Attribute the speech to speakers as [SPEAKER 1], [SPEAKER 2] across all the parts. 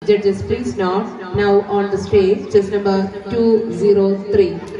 [SPEAKER 1] Judges, please note. Now on the stage, chess number 203.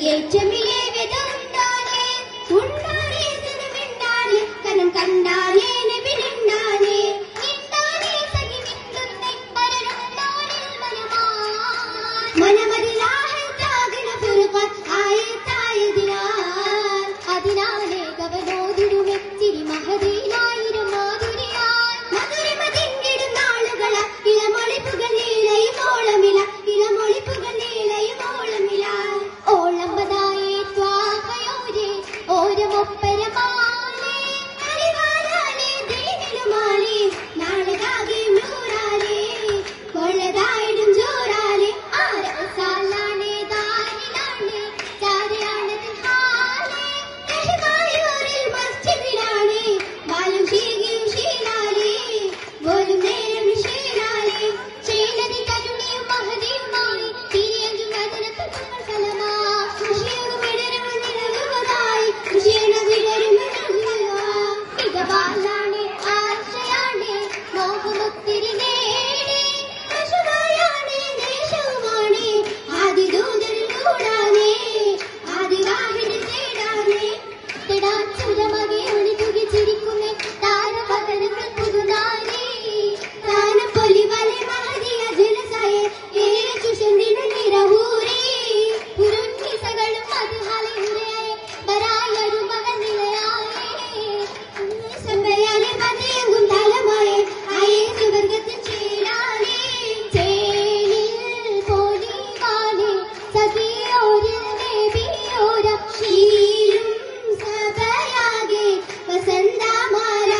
[SPEAKER 2] ഏറ്റമിലെ വെതുണ്ടാനേ ഉണ്ടാനേ സുനമിണ്ടാനേ കനം കണ്ടാനേ നബിലിണ്ടാനേ ഇണ്ടാനേ സഖി വിന്തുന്നേ പരരുണ്ടാനേ മനമതിലാഹൻ താഗണ ഫുർഖാൻ ആയത്തായതിനാൽ അതിനാലേ ഗവനോദിടുമെച്ചിരി മഹദിയിലായിരം മാധുരിയാൽ മധുരിമതിങ്കിടും നാളുകള ഇളമൊളിപ്പുകൾ നീളയും ഓളമില ഇളമൊളിപ്പുകൾ നീളയും ഓളമില ഓളമ്പതായേ ത്വാഹയോരേ ഓരമൊപ്പരമാലേ അരിവാലാലേ ദേവിലുമാലേ നാളകാകെ നൂറാലേ കൊള്ളതായിടും ജോറാലേ ആരവസാലാണേ ദാരിലാണേ ചാരയാണതിൽ ഹാലേ രഹമായൂരിൽ മസ്ജിദിലാണേ ബാലും ശീകിയും ശീലാലേ പോലും നേരം ശീലാലേ ശീലതി കരുണിയും മഹദിയുമായി തിരിയഞ്ചും വചനത്തിൽ തങ്ങൾ സലമാ കൃഷിയും വിടരും നിലവുവതായി കൃഷിയുടെ വിടരും മികവാലാണേ ആശയാണേ മോഹമൊത്തിരി നേടി പശുവായാണേ ദേശവുമാണേ ആദിദൂതരിലൂടാനേ ആദിവാഹിനിൽ തേടാനേ തെടാച്ചുരമകെ ഒളിതുകി ചിരിക്കുന്നേ താരപതനങ്ങൾ പുതുനാനേ താനപ്പൊലി വലെ മഹദിയ ജലസായേ ഏറെ ചുഷന്തിനു നിരഹൂരേ പുരുന്നിസകളും മധുഹാലയുരേ ബരായൊരു മകൾ നിലയായേ സമ്പയാലെ പതയങ്കും തലമായേ ആയേ സുവർഗത്തിൽ ചേരാനേ ചേലിൽ പോലിവാലേ സഖിയോരിൽ നബിയോര ഷീലും സഭയാകെ വസന്തമാല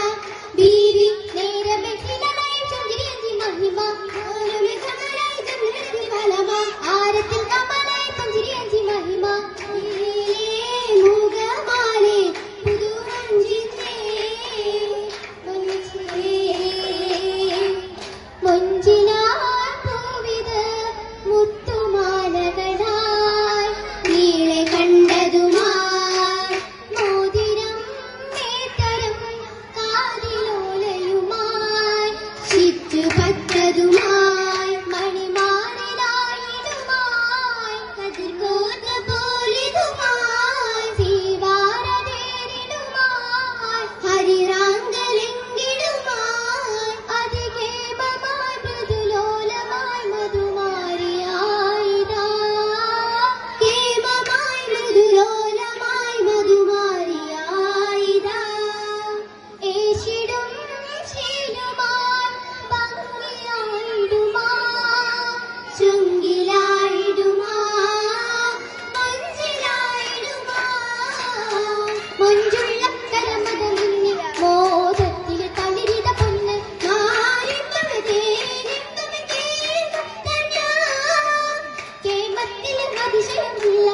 [SPEAKER 2] ബീവി നേരമെത്തിലമയം ചന്ദ്രിയഞ്ചി മഹിമ ഓരമെ കമലായി ചന്ദ്രത്തി ഫലമ ആരത്തിൽ കമലായി ചന്ദ്രിയഞ്ചി മഹിമ മുഖമാലേ പുതുമഞ്ചിന്നേ മൊഞ്ചിനാൻ പൂവിത് മുത്തുമാലകളായി നീളെ കണ്ടതുമായി മോതിരം നേത്തരം കാതിലോലയുമായി ചുറ്റുപറ്റതുമായി മണിമാറിലായിടുമായി കതിർകോർന്ന പോലിതുമായി സീവാരതേരിടുമായി ഹരിറാങ്കലെങ്കിടുമായി അതികേമമായി മൃദുലോലമായി മധുമാരിയായിതാ കേമമായി മൃദുലോലമായി മധുമാരിയായിതാ ഏഷിടും ശീലുമായി ഭംഗിയായിടുമാ ശൃംഗിലായിടുമാ മഞ്ചിലായിടുമാ മഞ്ചുള്ള കരമത മുന്നിൽ മോദത്തിൽ തളിരിത പൊന്ന് കേമത്തിൽ അതിശയമുള്ള